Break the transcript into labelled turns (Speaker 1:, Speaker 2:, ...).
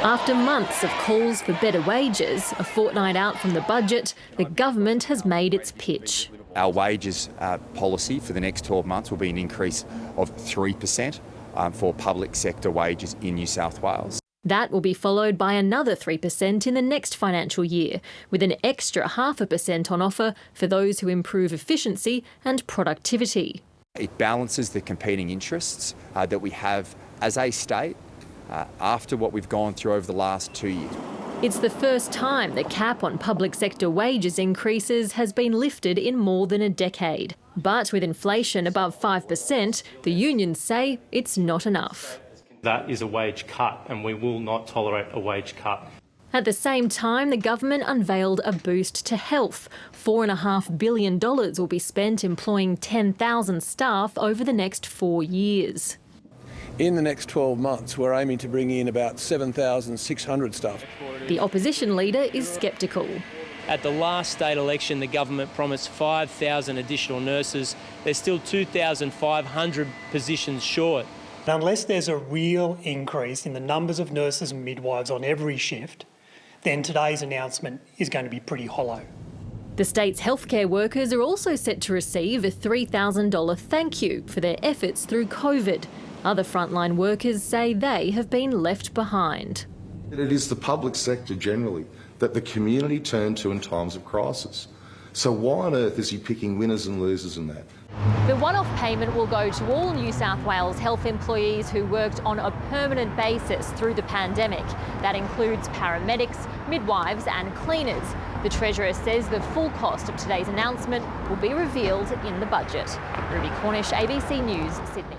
Speaker 1: After months of calls for better wages, a fortnight out from the budget, the government has made its pitch.
Speaker 2: Our wages policy for the next 12 months will be an increase of 3% for public sector wages in New South Wales.
Speaker 1: That will be followed by another 3% in the next financial year, with an extra 0.5% on offer for those who improve efficiency and productivity.
Speaker 2: It balances the competing interests that we have as a state after what we've gone through over the last 2 years.
Speaker 1: It's the first time the cap on public sector wages increases has been lifted in more than a decade. But with inflation above 5%, the unions say it's not enough.
Speaker 3: That is a wage cut, and we will not tolerate a wage cut.
Speaker 1: At the same time, the government unveiled a boost to health. $4.5 billion will be spent employing 10,000 staff over the next 4 years.
Speaker 4: In the next 12 months, we're aiming to bring in about 7,600 staff.
Speaker 1: The opposition leader is sceptical.
Speaker 5: At the last state election, the government promised 5,000 additional nurses. There's still 2,500 positions short.
Speaker 6: Unless there's a real increase in the numbers of nurses and midwives on every shift, then today's announcement is going to be pretty hollow.
Speaker 1: The state's healthcare workers are also set to receive a $3,000 thank you for their efforts through COVID. Other frontline workers say they have been left behind.
Speaker 7: It is the public sector generally that the community turn to in times of crisis. So why on earth is he picking winners and losers in that?
Speaker 1: The one-off payment will go to all New South Wales health employees who worked on a permanent basis through the pandemic. That includes paramedics, midwives and cleaners. The Treasurer says the full cost of today's announcement will be revealed in the budget. Ruby Cornish, ABC News, Sydney.